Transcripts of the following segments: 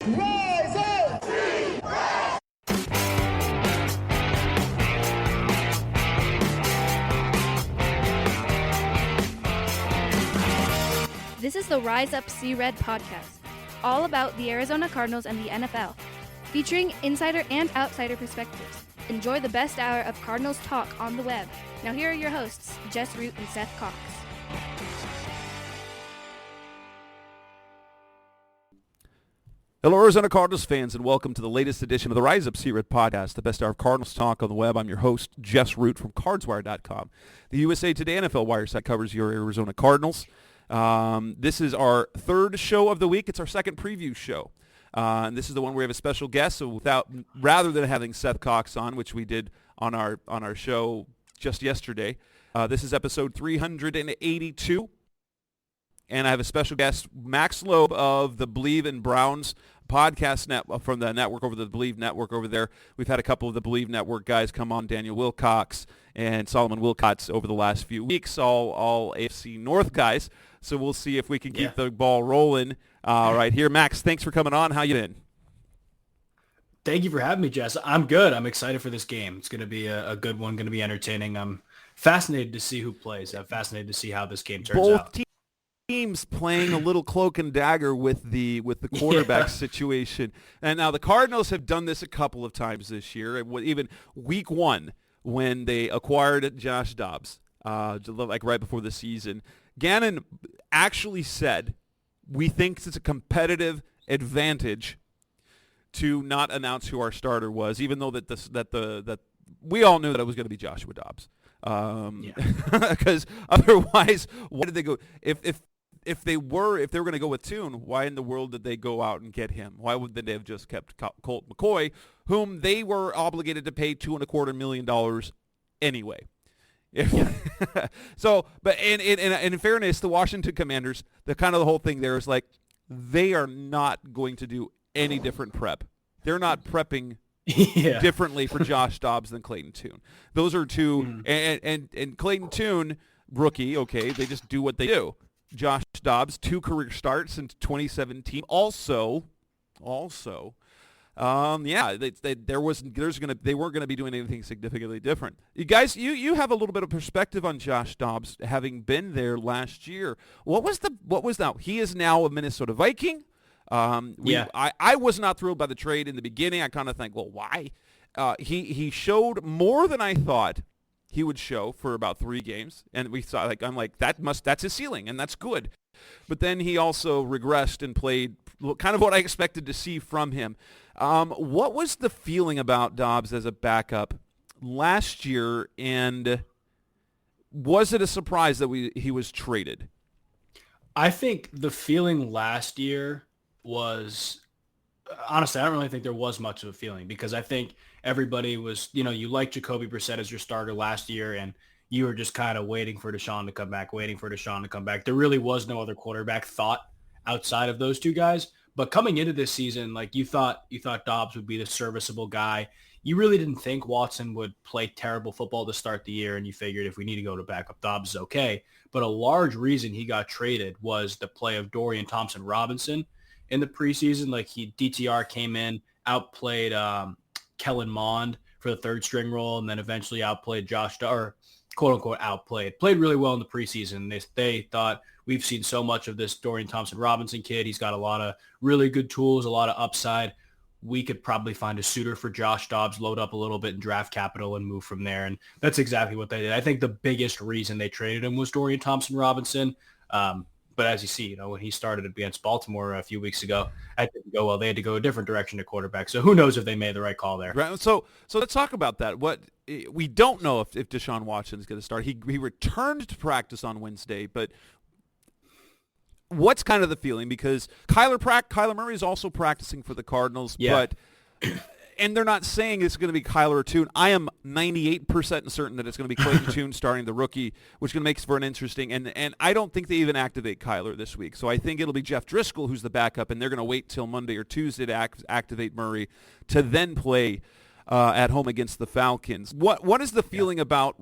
Rise up! This is the Rise Up See Red podcast, all about the Arizona Cardinals and the NFL, featuring insider and outsider perspectives. Enjoy the best hour of Cardinals talk on the web. Now here are your hosts, Jess Root and Seth Cox. Hello, Arizona Cardinals fans, and welcome to the latest edition of the Rise Up See Red podcast, the best hour of Cardinals talk on the web. I'm your host, Jess Root from CardsWire.com. The USA Today NFL Wire site covers your Arizona Cardinals. This is our third show of the week. It's our second preview show. And this is the one where we have a special guest. So rather than having Seth Cox on, which we did on our show just yesterday, this is episode 382. And I have a special guest, Max Loeb of the Bleav and Browns podcast from the network over the Bleav network over there. We've had a couple of the Bleav network guys come on, Daniel Wilcox and Solomon Wilcots over the last few weeks, all AFC North guys. So we'll see if we can keep the ball rolling right here. Max, thanks for coming on. How you been? Thank you for having me, Jess. I'm good. I'm excited for this game. It's going to be a good one, going to be entertaining. I'm fascinated to see who plays. I'm fascinated to see how this game turns out. Teams playing a little cloak and dagger with the quarterback situation. And now the Cardinals have done this a couple of times this year, even week one when they acquired Josh Dobbs, like right before the season. Gannon actually said, we think it's a competitive advantage to not announce who our starter was, even though that we all knew that it was going to be Joshua Dobbs. Because otherwise, why did they go? If they were going to go with Tune, why in the world did they go out and get him? Why would they have just kept Colt McCoy, whom they were obligated to pay $2.25 million anyway? So, but in fairness, the Washington Commanders, the whole thing there is like they are not going to do any different prep. They're not prepping differently for Josh Dobbs than Clayton Tune. Those are two, and Clayton Tune, rookie, okay, they just do what they do. Josh Dobbs, 2 career starts since 2017. Also, they weren't going to be doing anything significantly different. You guys, you have a little bit of perspective on Josh Dobbs having been there last year. What was that? He is now a Minnesota Viking. I was not thrilled by the trade in the beginning. I kind of think, well, why? He showed more than I thought he would show for about 3 games, and we saw that's his ceiling, and that's good. But then he also regressed and played kind of what I expected to see from him. What was the feeling about Dobbs as a backup last year, and was it a surprise that he was traded? I think the feeling last year was, honestly, I don't really think there was much of a feeling because I think everybody was, you liked Jacoby Brissett as your starter last year, and you were just kind of waiting for Deshaun to come back. There really was no other quarterback thought outside of those two guys. But coming into this season, like you thought Dobbs would be the serviceable guy. You really didn't think Watson would play terrible football to start the year, and you figured if we need to go to backup, Dobbs is okay. But a large reason he got traded was the play of Dorian Thompson-Robinson in the preseason. Like DTR came in, outplayed Kellen Mond for the third string role, and then eventually outplayed quote unquote outplayed. Played really well in the preseason. They thought, we've seen so much of this Dorian Thompson-Robinson kid. He's got a lot of really good tools, a lot of upside. We could probably find a suitor for Josh Dobbs, load up a little bit in draft capital and move from there. And that's exactly what they did. I think the biggest reason they traded him was Dorian Thompson-Robinson. But as you see, when he started against Baltimore a few weeks ago, I didn't go well. They had to go a different direction to quarterback. So who knows if they made the right call there. Right. So let's talk about that. We don't know if Deshaun Watson is going to start. He returned to practice on Wednesday, but what's kind of the feeling? Because Kyler Murray is also practicing for the Cardinals, but and they're not saying it's going to be Kyler or Tune. I am 98% certain that it's going to be Clayton Tune starting the rookie, which is going to make for an interesting. And I don't think they even activate Kyler this week. So I think it'll be Jeff Driscoll who's the backup, and they're going to wait till Monday or Tuesday to activate Murray to then play at home against the Falcons. What is the feeling about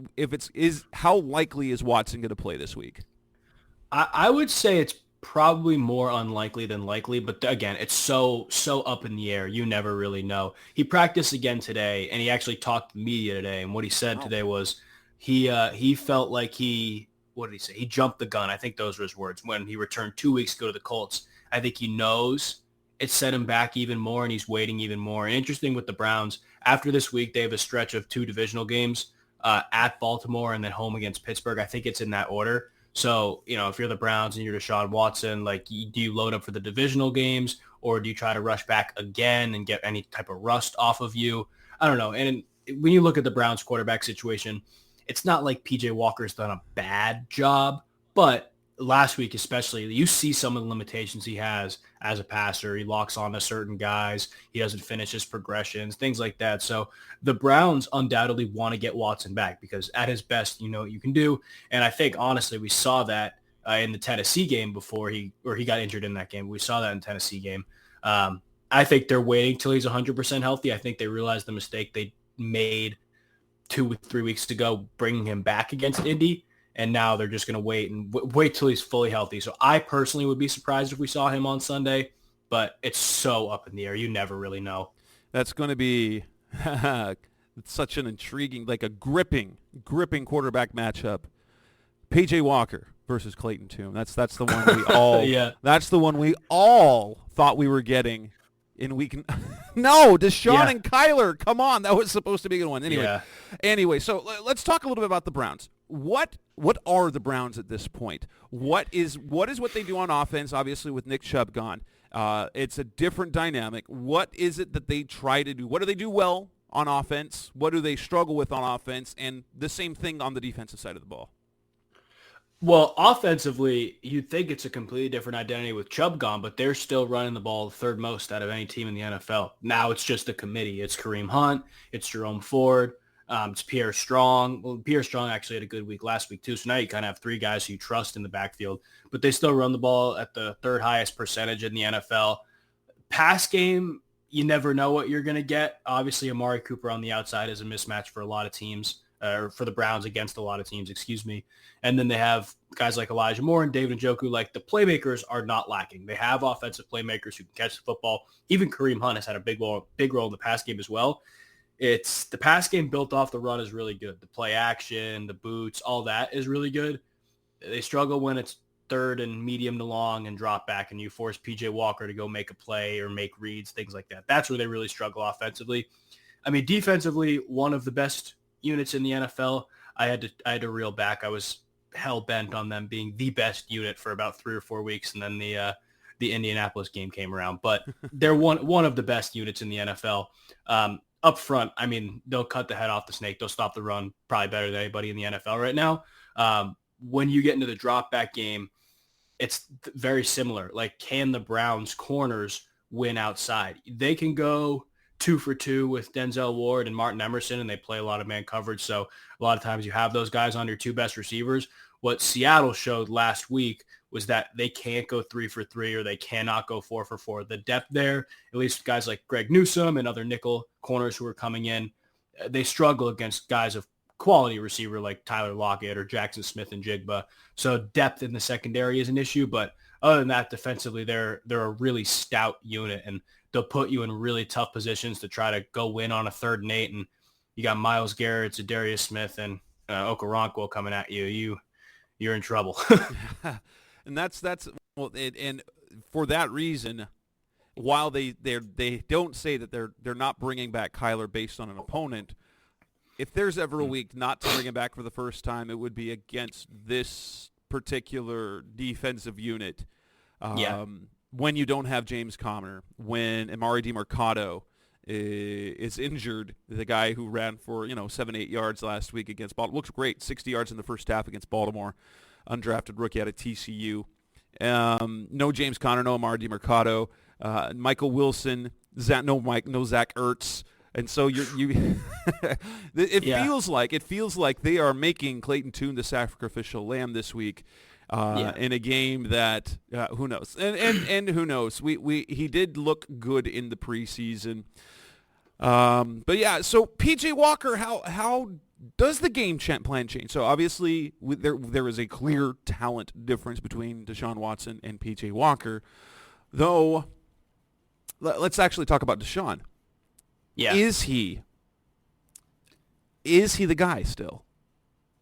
how likely is Watson going to play this week? I would say it's probably more unlikely than likely. But again, it's so up in the air. You never really know. He practiced again today, and he actually talked to the media today. And what he said today was he felt like what did he say? He jumped the gun. I think those were his words when he returned 2 weeks ago to the Colts. I think he knows it set him back even more, and he's waiting even more. And interesting with the Browns, after this week, they have a stretch of 2 divisional games at Baltimore and then home against Pittsburgh. I think it's in that order. So, if you're the Browns and you're Deshaun Watson, do you load up for the divisional games, or do you try to rush back again and get any type of rust off of you? I don't know. And when you look at the Browns quarterback situation, it's not like PJ Walker's done a bad job, but last week especially, you see some of the limitations he has as a passer. He locks on to certain guys. He doesn't finish his progressions, things like that. So the Browns undoubtedly want to get Watson back because at his best, you know what you can do. And I think, honestly, we saw that in the Tennessee game before he got injured in that game. We saw that in the Tennessee game. I think they're waiting till he's 100% healthy. I think they realized the mistake they made 2-3 weeks ago, bringing him back against Indy. And now they're just going to wait till he's fully healthy. So I personally would be surprised if we saw him on Sunday, but it's so up in the air. You never really know. That's going to be such an intriguing, like a gripping quarterback matchup. PJ Walker versus Clayton Tune. That's the one we all That's the one we all thought we were getting in week. No, Deshaun and Kyler. Come on, that was supposed to be a good one. Anyway, so let's talk a little bit about the Browns. What are the Browns at this point? What is what they do on offense? Obviously, with Nick Chubb gone, it's a different dynamic. What is it that they try to do? What do they do well on offense? What do they struggle with on offense? And the same thing on the defensive side of the ball. Well, offensively, you'd think it's a completely different identity with Chubb gone, but they're still running the ball third most out of any team in the NFL. Now it's just a committee. It's Kareem Hunt. It's Jerome Ford. It's Pierre Strong. Well, Pierre Strong actually had a good week last week too. So now you kind of have 3 guys who you trust in the backfield, but they still run the ball at the 3rd highest percentage in the NFL. Pass game, you never know what you're going to get. Obviously, Amari Cooper on the outside is a mismatch for a lot of teams. Or for the Browns against a lot of teams, And then they have guys like Elijah Moore and David Njoku. Like, the playmakers are not lacking. They have offensive playmakers who can catch the football. Even Kareem Hunt has had a big role in the pass game as well. It's the pass game built off the run is really good. The play action, the boots, all that is really good. They struggle when it's third and medium to long and drop back, and you force PJ Walker to go make a play or make reads, things like that. That's where they really struggle offensively. I mean, defensively, one of the best units in the NFL. I had to reel back. I was hell bent on them being the best unit for about 3 or 4 weeks, and then the Indianapolis game came around. But they're one of the best units in the NFL. Up front, I mean, they'll cut the head off the snake. They'll stop the run probably better than anybody in the NFL right now. When you get into the drop back game, it's very similar. Like, can the Browns corners win outside? They can go 2 for 2 with Denzel Ward and Martin Emerson, and they play a lot of man coverage. So a lot of times you have those guys on your 2 best receivers. What Seattle showed last week was that they can't go 3 for 3 or they cannot go 4 for 4. The depth there, at least guys like Greg Newsome and other nickel corners who are coming in, they struggle against guys of quality receiver like Tyler Lockett or Jackson Smith and Jigba. So depth in the secondary is an issue, but other than that, defensively, they're a really stout unit, and they'll put you in really tough positions to try to go win on a 3rd and 8. And you got Myles Garrett, Zadarius Smith, and Okoronkwo coming at you. You're in trouble. And that's well, and for that reason, while they don't say that they're not bringing back Kyler based on an opponent, if there's ever a week not to bring him back for the first time, it would be against this particular defensive unit. When you don't have James Conner, when Amari DiMercato is injured, the guy who ran for 7-8 yards last week against Baltimore, looks great, 60 yards in the first half against Baltimore, undrafted rookie out of TCU. No James Conner, no Amari DiMercato, Michael Wilson, no Zach Ertz. And so it feels like they are making Clayton Tune the sacrificial lamb this week in a game that who knows and who knows. He did look good in the preseason, but yeah. So PJ Walker, how Does the game plan change? So obviously there is a clear talent difference between Deshaun Watson and P.J. Walker, though. Let's actually talk about Deshaun. Yeah. Is he the guy still?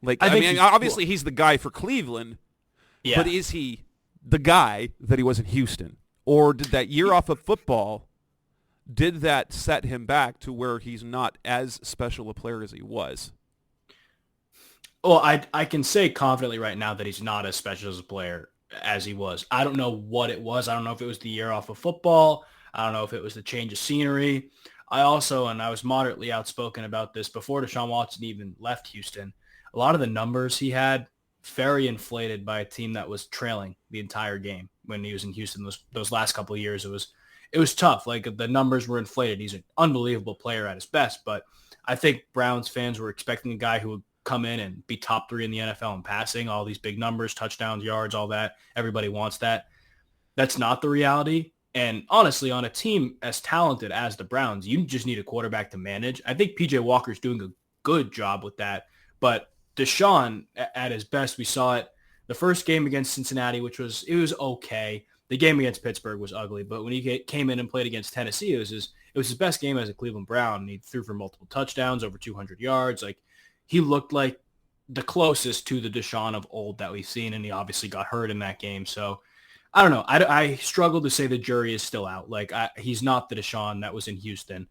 Like, I mean, obviously he's the guy for Cleveland, yeah. but is he the guy that he was in Houston? Or did that year off of football, did that set him back to where he's not as special a player as he was? Well, I can say confidently right now that he's not as special as a player as he was. I don't know what it was. I don't know if it was the year off of football. I don't know if it was the change of scenery. I was moderately outspoken about this before Deshaun Watson even left Houston. A lot of the numbers he had, very inflated by a team that was trailing the entire game when he was in Houston. Those last couple of years, it was tough. Like, the numbers were inflated. He's an unbelievable player at his best, but I think Browns fans were expecting a guy who would come in and be top 3 in the NFL in passing, all these big numbers, touchdowns, yards, all that. Everybody wants that. That's not the reality. And honestly, on a team as talented as the Browns, you just need a quarterback to manage. I think P.J. Walker's doing a good job with that. But Deshaun, at his best, we saw it the first game against Cincinnati, it was okay. The game against Pittsburgh was ugly. But when he came in and played against Tennessee, it was his best game as a Cleveland Brown. And he threw for multiple touchdowns, over 200 yards. Like, he looked like the closest to the Deshaun of old that we've seen, and he obviously got hurt in that game. So I don't know. I struggle to say the jury is still out. Like, he's not the Deshaun that was in Houston.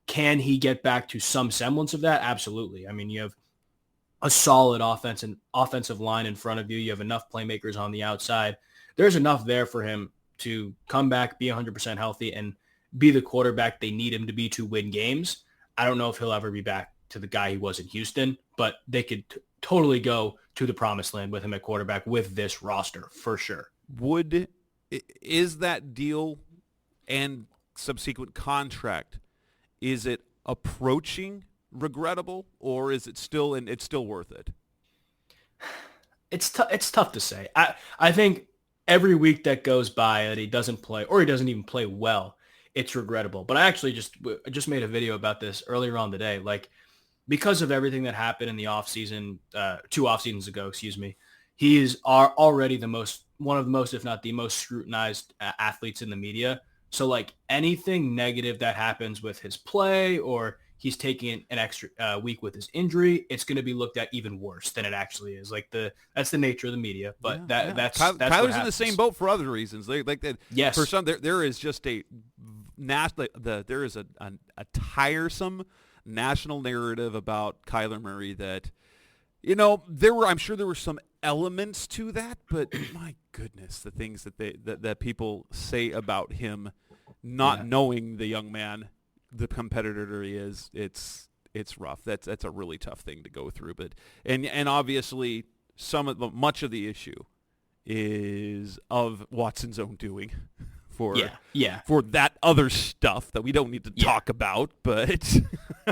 Can he get back to some semblance of that? Absolutely. I mean, you have a solid offensive line in front of you. You have enough playmakers on the outside. There's enough there for him to come back, be 100% healthy, and be the quarterback they need him to be to win games. I don't know if he'll ever be back to the guy he was in Houston, but they could totally go to the promised land with him at quarterback with this roster for sure. Is that deal and subsequent contract, is it approaching regrettable, or is it still, and it's still worth it? It's tough to say. I think every week that goes by that he doesn't play, or he doesn't even play well, it's regrettable. But I actually just made a video about this earlier on today. Like, because of everything that happened in the offseason, 2 off seasons ago, he is already one of the most, if not the most scrutinized athletes in the media. So, like, anything negative that happens with his play, or he's taking an extra week with his injury, it's going to be looked at even worse than it actually is. Like, that's the nature of the media. But that's Kyler's in the same boat for other reasons. Like that. Yes. For some, there is just a there is a tiresome national narrative about Kyler Murray that, I'm sure there were some elements to that, but my goodness, the things that people say about him, not knowing the young man, the competitor he is, it's rough. That's a really tough thing to go through. But and obviously much of the issue is of Watson's own doing. For that other stuff that we don't need to talk about, but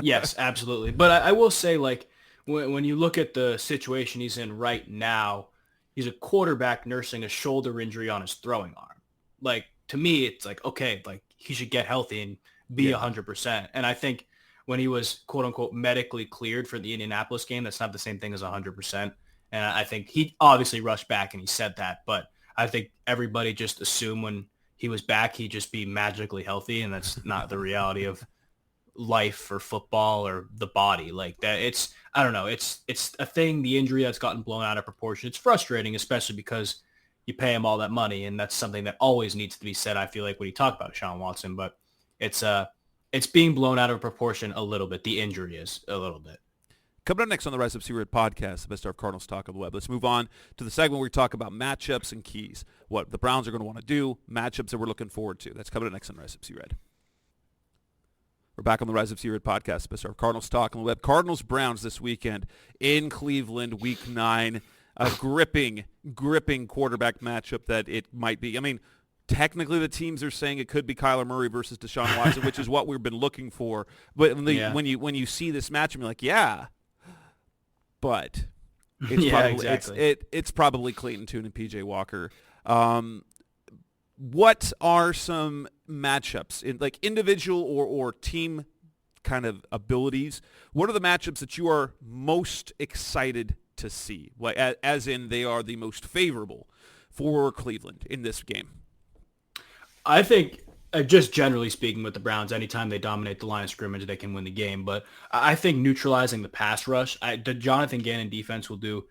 yes, absolutely. But I will say, like, when you look at the situation he's in right now, he's a quarterback nursing a shoulder injury on his throwing arm. Like, to me, it's like, okay, like, he should get healthy and be 100%. And I think when he was, quote unquote, medically cleared for the Indianapolis game, that's not the same thing as 100%. And I think he obviously rushed back and he said that, but I think everybody just assumed when he was back, he'd just be magically healthy, and that's not the reality of life or football or the body. Like that, I don't know, it's a thing, the injury that's gotten blown out of proportion. It's frustrating, especially because you pay him all that money, and that's something that always needs to be said, I feel like, when you talk about Deshaun Watson, but it's being blown out of proportion a little bit. The injury is a little bit. Coming up next on the Rise Up C Red podcast, the best of Cardinals talk on the web. Let's move on to the segment where we talk about matchups and keys, what the Browns are going to want to do, matchups that we're looking forward to. That's coming up next on the Rise Up C Red. We're back on the Rise Up C Red podcast, best of Cardinals talk on the web. Cardinals-Browns this weekend in Cleveland, Week 9. A gripping quarterback matchup that it might be. I mean, technically the teams are saying it could be Kyler Murray versus Deshaun Watson, which is what we've been looking for. But when you see this matchup, you're like, yeah. But it's probably Clayton Tune and P.J. Walker. What are some matchups in like individual or team kind of abilities. What are the matchups that you are most excited to see? Like, as in they are the most favorable for Cleveland in this game? I think, just generally speaking with the Browns, anytime they dominate the line of scrimmage, they can win the game. But I think neutralizing the pass rush, the Jonathan Gannon defense will do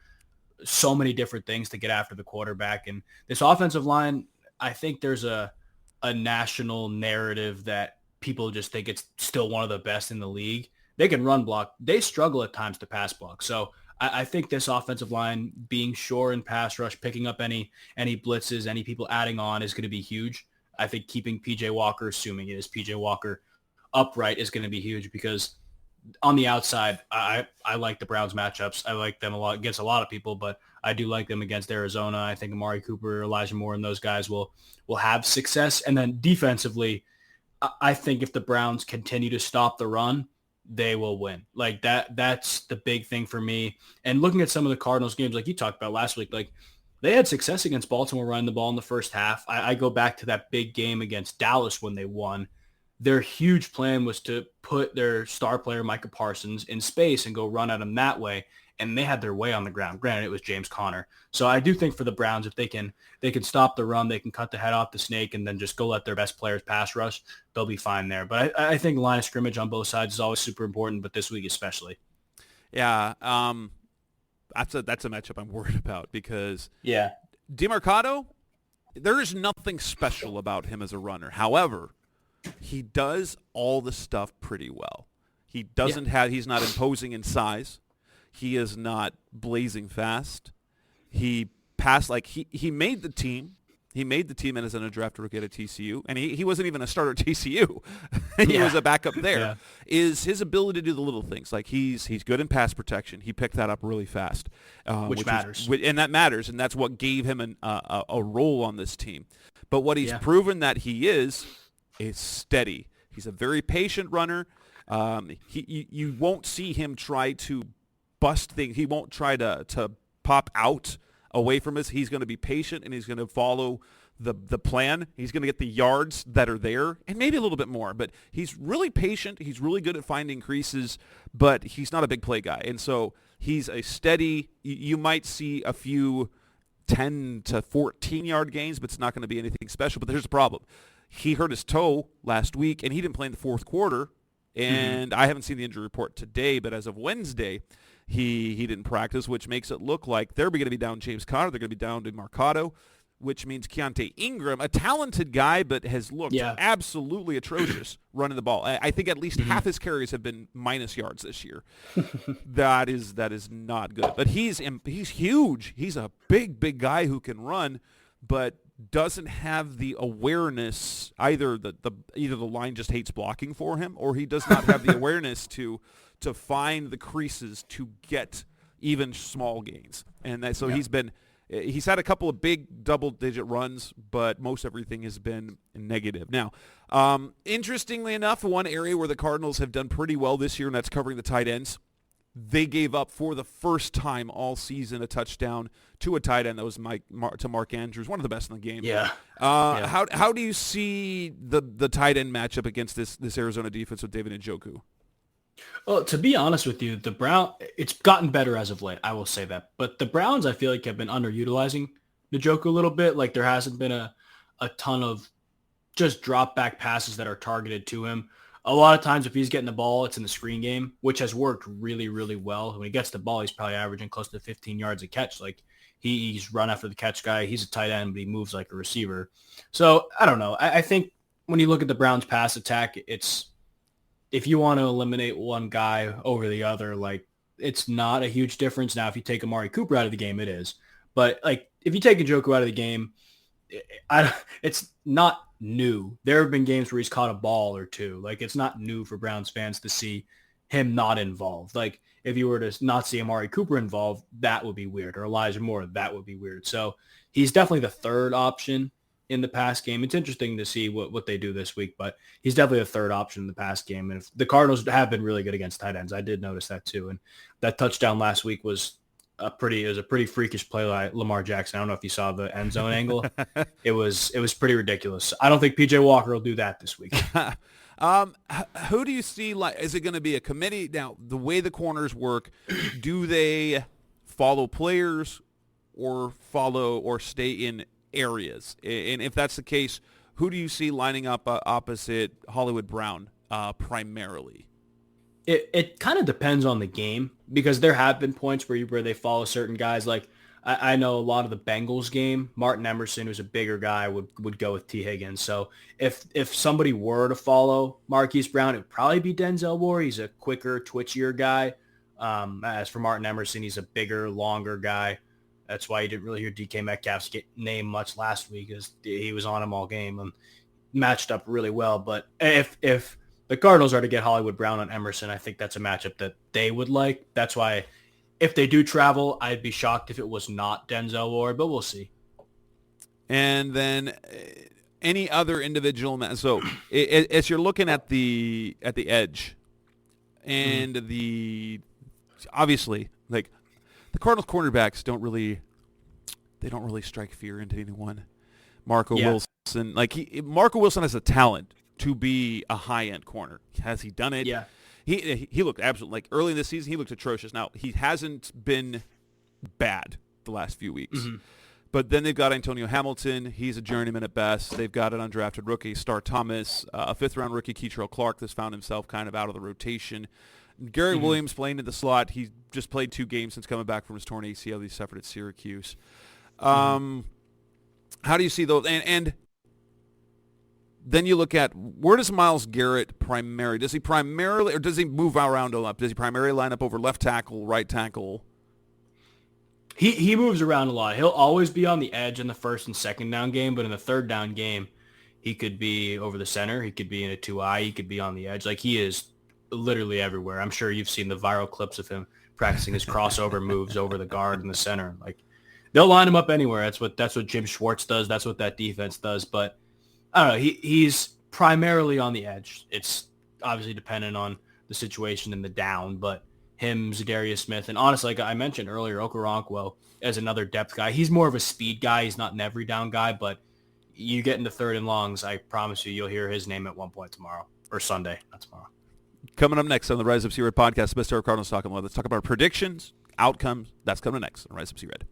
so many different things to get after the quarterback. And this offensive line, I think there's a national narrative that people just think it's still one of the best in the league. They can run block. They struggle at times to pass block. So I think this offensive line being sure in pass rush, picking up any blitzes, any people adding on is going to be huge. I think keeping P.J. Walker, assuming it is P.J. Walker, upright is going to be huge because on the outside, I like the Browns matchups. I like them a lot against a lot of people, but I do like them against Arizona. I think Amari Cooper, Elijah Moore, and those guys will have success. And then defensively, I think if the Browns continue to stop the run, they will win. Like that's the big thing for me. And looking at some of the Cardinals games, like you talked about last week, like they had success against Baltimore running the ball in the first half. I go back to that big game against Dallas when they won. Their huge plan was to put their star player, Micah Parsons, in space and go run at him that way. And they had their way on the ground. Granted, it was James Conner. So I do think for the Browns, if they can stop the run, they can cut the head off the snake and then just go let their best players pass rush, they'll be fine there. But I think line of scrimmage on both sides is always super important, but this week especially. Yeah, that's a matchup I'm worried about because yeah, DeMarcado, there is nothing special about him as a runner. However, he does all the stuff pretty well. He doesn't have. He's not imposing in size. He is not blazing fast. He passed like he made the team. He made the team and is in a draft rookie at TCU, and he wasn't even a starter at TCU. He was a backup there. Yeah. Is his ability to do the little things. Like he's good in pass protection. He picked that up really fast. Which matters. And that matters, and that's what gave him a role on this team. But what he's proven that he is steady. He's a very patient runner. You won't see him try to bust things. He won't try to pop out away from us. He's going to be patient, and he's going to follow the plan. He's going to get the yards that are there and maybe a little bit more. But he's really patient. He's really good at finding creases, but he's not a big play guy. And so he's a steady, you might see a few 10 to 14-yard gains, but it's not going to be anything special. But there's a problem. He hurt his toe last week, and he didn't play in the fourth quarter. And I haven't seen the injury report today, but as of Wednesday, he didn't practice, which makes it look like they're going to be down James Conner. They're going to be down DeMarcado, which means Keontae Ingram, a talented guy, but has looked absolutely atrocious running the ball. I think at least half his carries have been minus yards this year. That is not good. But he's huge. He's a big guy who can run, but doesn't have the awareness. Either the line just hates blocking for him, or he does not have the awareness to find the creases to get even small gains. And so he's had a couple of big double-digit runs, but most everything has been negative. Now, interestingly enough, one area where the Cardinals have done pretty well this year, and that's covering the tight ends. They gave up for the first time all season a touchdown to a tight end that was to Mark Andrews, one of the best in the game. How do you see the tight end matchup against this Arizona defense with David Njoku? Well, to be honest with you, it's gotten better as of late, I will say that. But the Browns, I feel like, have been underutilizing Njoku a little bit. Like there hasn't been a ton of just drop back passes that are targeted to him. A lot of times if he's getting the ball, it's in the screen game, which has worked really, really well. When he gets the ball, he's probably averaging close to 15 yards a catch. Like he's run after the catch guy. He's a tight end, but he moves like a receiver. So I don't know. I think when you look at the Browns pass attack, it's, if you want to eliminate one guy over the other, like it's not a huge difference. Now, if you take Amari Cooper out of the game, it is. But like if you take Njoku out of the game, it's not new. There have been games where he's caught a ball or two. Like it's not new for Browns fans to see him not involved. Like if you were to not see Amari Cooper involved, that would be weird. Or Elijah Moore, that would be weird. So he's definitely the third option in the pass game. It's interesting to see what they do this week, but he's definitely a third option in the pass game. And if the Cardinals have been really good against tight ends, I did notice that too. And that touchdown last week was a pretty freakish play by Lamar Jackson. I don't know if you saw the end zone angle. It was pretty ridiculous. I don't think PJ Walker will do that this week. Who do you see? Like, is it going to be a committee? Now, the way the corners work, do they follow players or stay in areas? And if that's the case, who do you see lining up opposite Hollywood Brown primarily? It kind of depends on the game, because there have been points where they follow certain guys. Like I know a lot of the Bengals game, Martin Emerson, who's a bigger guy, would go with T. Higgins. So if somebody were to follow Marquise Brown, it would probably be Denzel Ward. He's a quicker, twitchier guy. As for Martin Emerson, he's a bigger, longer guy. That's why you didn't really hear DK Metcalf's name much last week, because he was on him all game and matched up really well. But if the Cardinals are to get Hollywood Brown on Emerson, I think that's a matchup that they would like. That's why if they do travel, I'd be shocked if it was not Denzel Ward, but we'll see. And then any other individual. So as you're looking at the edge, and obviously, like, the Cardinals cornerbacks don't really strike fear into anyone. Marco Wilson, Marco Wilson has a talent to be a high-end corner. Has he done it? Yeah. He looked absolutely, like, early in the season, he looked atrocious. Now, he hasn't been bad the last few weeks. Mm-hmm. But then they've got Antonio Hamilton. He's a journeyman at best. They've got an undrafted rookie, Star Thomas, a fifth-round rookie, Keitrell Clark, that's found himself kind of out of the rotation. Gary Williams playing in the slot. He just played 2 games since coming back from his torn ACL he suffered at Syracuse. How do you see those? And then you look at, where does Myles Garrett primarily? Does he primarily, or does he move around a lot? Does he primarily line up over left tackle, right tackle? He moves around a lot. He'll always be on the edge in the first and second down game, but in the third down game, he could be over the center. He could be in a 2-eye. He could be on the edge. Like, he is literally everywhere. I'm sure you've seen the viral clips of him practicing his crossover moves over the guard in the center. Like, they'll line him up anywhere. That's what Jim Schwartz does. That's what that defense does. But I don't know. He's primarily on the edge. It's obviously dependent on the situation and the down, but him, Zadarius Smith, and honestly, like I mentioned earlier, Okoronkwo as another depth guy. He's more of a speed guy. He's not an every down guy, but you get into third and longs, I promise you'll hear his name at one point tomorrow, or Sunday, not tomorrow. Coming up next on the Rise Up C Red podcast, the best hour of Cardinals talk about. Let's talk about predictions, outcomes. That's coming next on Rise Up C Red.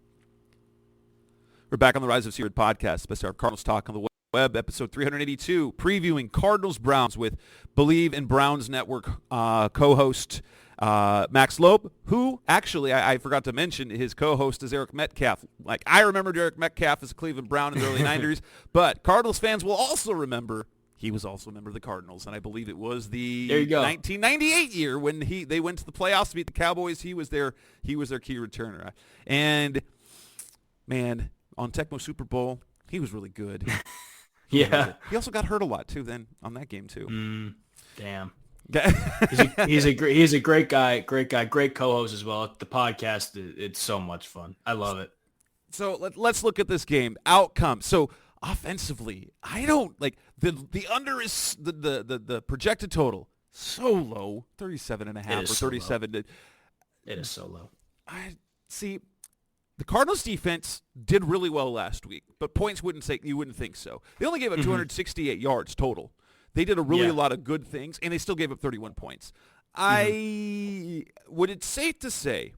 We're back on the Rise Up C Red podcast, the best hour of Cardinals talk on the web, episode 382, previewing Cardinals-Browns with Bleav and Browns Network co-host Max Loeb, who actually I forgot to mention, his co-host is Eric Metcalf. Like, I remember Eric Metcalf as a Cleveland Brown in the early 90s, but Cardinals fans will also remember he was also a member of the Cardinals, and I Bleav it was the 1998 year when they went to the playoffs to beat the Cowboys. He was their key returner. And, man, on Tecmo Super Bowl, he was really good. Yeah. He also got hurt a lot, too, then, on that game, too. Damn. he's a great guy, great co-host as well. The podcast, it's so much fun. I love it. So let's look at this game. Outcome. So offensively, I don't like the under is the projected total so low, 37.5 or 37. It is so low. I see. The Cardinals defense did really well last week, but points you wouldn't think so. They only gave up 268 yards total. They did a lot of good things, and they still gave up 31 points. Would it safe to say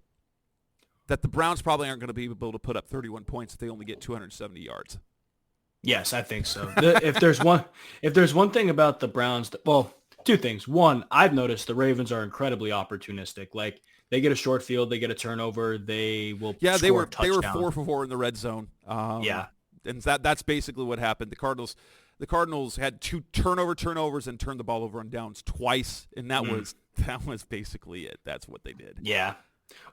that the Browns probably aren't going to be able to put up 31 points if they only get 270 yards? Yes, I think so. If there's one thing about the Browns, two things. One, I've noticed the Ravens are incredibly opportunistic. Like, they get a short field, they get a turnover, they will score they were a touchdown. 4 for 4 in the red zone. And that's basically what happened. The Cardinals had 2 turnovers and turned the ball over on downs twice, and that was basically it. That's what they did. Yeah.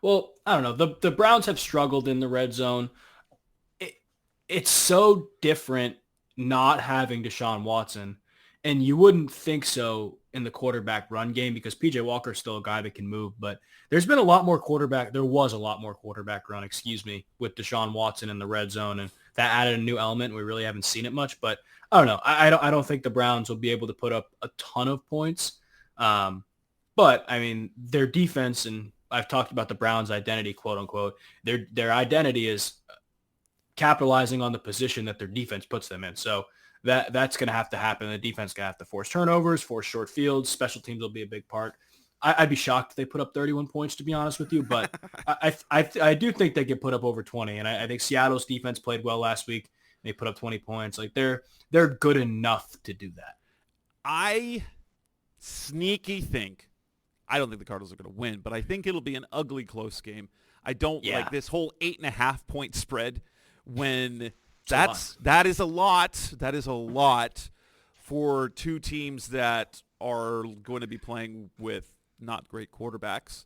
Well, I don't know. The Browns have struggled in the red zone. It's so different not having Deshaun Watson, and you wouldn't think so in the quarterback run game because P.J. Walker's still a guy that can move, but there was a lot more quarterback run, with Deshaun Watson in the red zone, and that added a new element. We really haven't seen it much, but I don't know. I don't think the Browns will be able to put up a ton of points. But I mean, their defense, and I've talked about the Browns' identity, quote unquote. Their identity is capitalizing on the position that their defense puts them in. So that's going to have to happen. The defense going to have to force turnovers, force short fields. Special teams will be a big part. I'd be shocked if they put up 31 points, to be honest with you, but I do think they could put up over 20. And I think Seattle's defense played well last week. They put up 20 points. Like they're good enough to do that. I sneaky think, I don't think the Cardinals are going to win, but I think it'll be an ugly close game. I don't like this whole 8.5 point spread when that is a lot. That is a lot for two teams that are going to be playing with not great quarterbacks.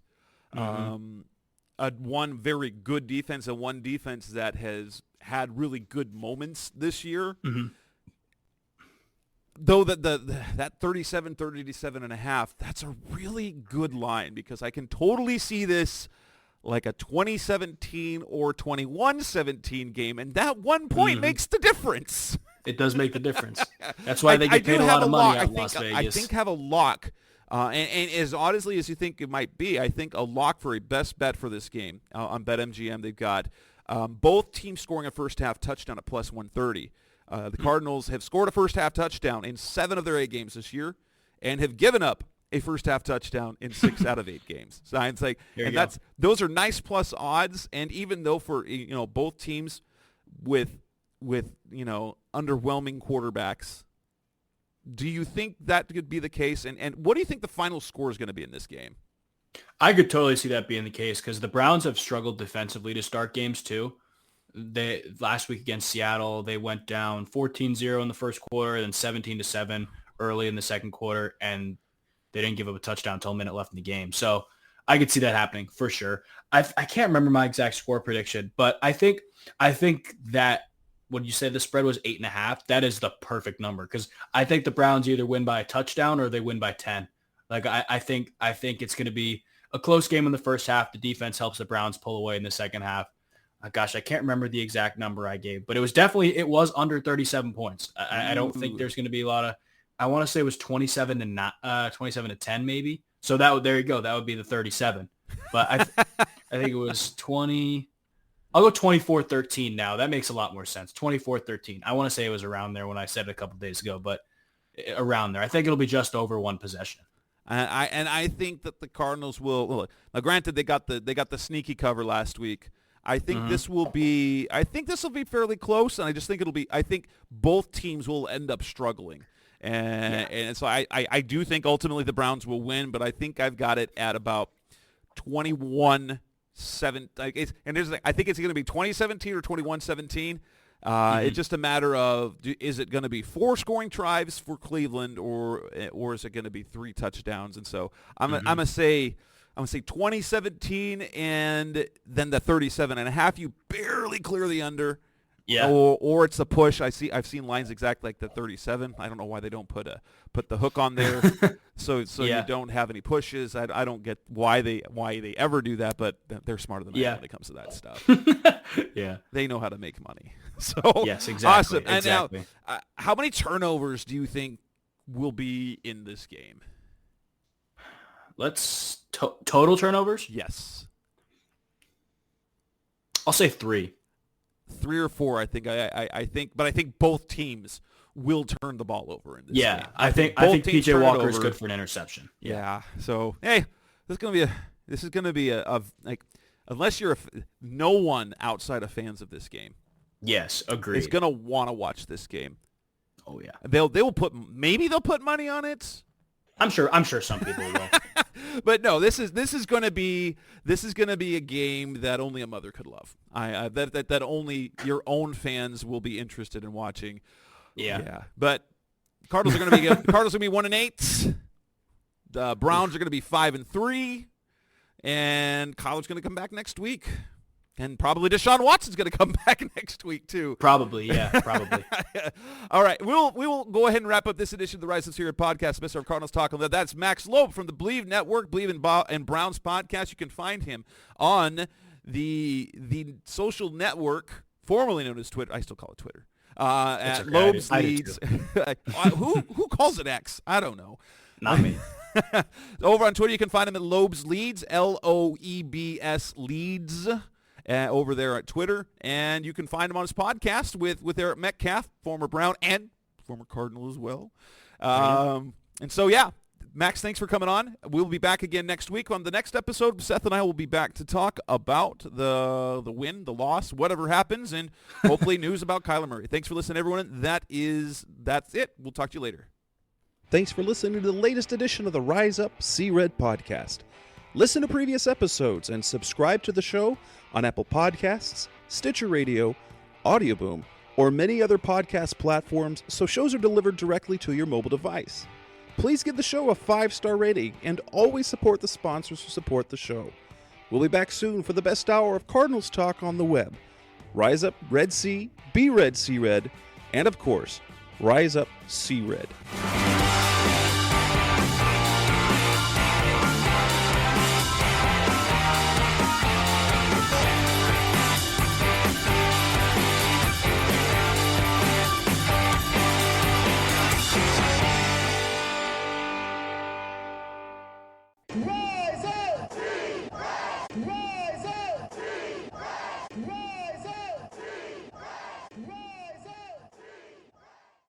One very good defense and one defense that has had really good moments this year. Though that 37-37.5, that's a really good line because I can totally see this like a 2017 or 21-17 game, and that 1 point makes the difference. It does make the difference. That's why they get paid a lot of money out in Las Vegas. I think have a lock. And as honestly as you think it might be, I think a lock for a best bet for this game on BetMGM, they've got both teams scoring a first-half touchdown at plus 130. The Cardinals have scored a first-half touchdown in 7 of their 8 games this year and have given up a first-half touchdown in 6 out of 8 games. So it's like, and those are nice plus odds. And even though for both teams with underwhelming quarterbacks, do you think that could be the case? And what do you think the final score is going to be in this game? I could totally see that being the case because the Browns have struggled defensively to start games too. Last week against Seattle, they went down 14-0 in the first quarter, then 17-7 early in the second quarter, and they didn't give up a touchdown until a minute left in the game. So I could see that happening for sure. I can't remember my exact score prediction, but I think that when you say the spread was 8.5, that is the perfect number because I think the Browns either win by a touchdown or they win by 10. Like I think it's going to be a close game in the first half. The defense helps the Browns pull away in the second half. Gosh, I can't remember the exact number I gave, but it was under 37 points. I don't think there's going to be a lot of. I want to say it was 27-10 maybe. So there you go. That would be the 37. But I think it was 20. I'll go 24-13 now. That makes a lot more sense. 24-13. I want to say it was around there when I said it a couple of days ago, but around there. I think it'll be just over one possession. I think that the Cardinals will. Well, now, granted, they got the sneaky cover last week. I think this will be. I think this will be fairly close, and I just think it'll be. I think both teams will end up struggling, and so I do think ultimately the Browns will win, but I think I've got it at about 21-7. I think it's going to be 2017 or 21-17. It's just a matter of is it going to be 4 scoring drives for Cleveland or is it going to be 3 touchdowns? And so I'm gonna say 2017 and then the 37.5. You barely clear the under. Yeah. Or it's a push. I've seen lines exact like the 37. I don't know why they don't put the hook on there, so you don't have any pushes. I don't get why they ever do that, but they're smarter than I am when it comes to that stuff. Yeah, they know how to make money. So yes, exactly. Awesome. And now, how many turnovers do you think will be in this game? Let's total turnovers. Yes, I'll say 3. 3 or 4, I think. I think both teams will turn the ball over in this game. Yeah, I think PJ Walker is good for an interception. Yeah. So hey, this is gonna be a unless you're no one outside of fans of this game. Yes, agreed. Is gonna want to watch this game. Oh yeah. They'll put money on it. I'm sure some people will. But no, this is going to be a game that only a mother could love. That only your own fans will be interested in watching. Yeah. But Cardinals are going to be 1-8. The Browns are going to be 5-3, and Kyler's going to come back next week. And probably Deshaun Watson's going to come back next week, too. Probably, yeah, probably. All right, we will go ahead and wrap up this edition of the Rise Up Series podcast, Mr. Cardinals Talk. That's Max Loeb from the Bleav Network, Bleav and Browns podcast. You can find him on the social network, formerly known as Twitter. I still call it Twitter. At okay, Loeb's Leads. Who calls it X? I don't know. Not me. Over on Twitter, you can find him at Loeb's Leads, Loebs Leads. Over there at Twitter, and you can find him on his podcast with Eric Metcalf, former Brown and former Cardinal as well. And so, yeah, Max, thanks for coming on. We'll be back again next week. On the next episode, Seth and I will be back to talk about the win, the loss, whatever happens, and hopefully news about Kyler Murray. Thanks for listening, everyone. That's it. We'll talk to you later. Thanks for listening to the latest edition of the Rise Up, See Red podcast. Listen to previous episodes and subscribe to the show on Apple Podcasts, Stitcher Radio, Audioboom, or many other podcast platforms so shows are delivered directly to your mobile device. Please give the show a 5-star rating and always support the sponsors who support the show. We'll be back soon for the best hour of Cardinals talk on the web. Rise up, Red Sea, be Red, See Red, and of course, Rise up, See Red.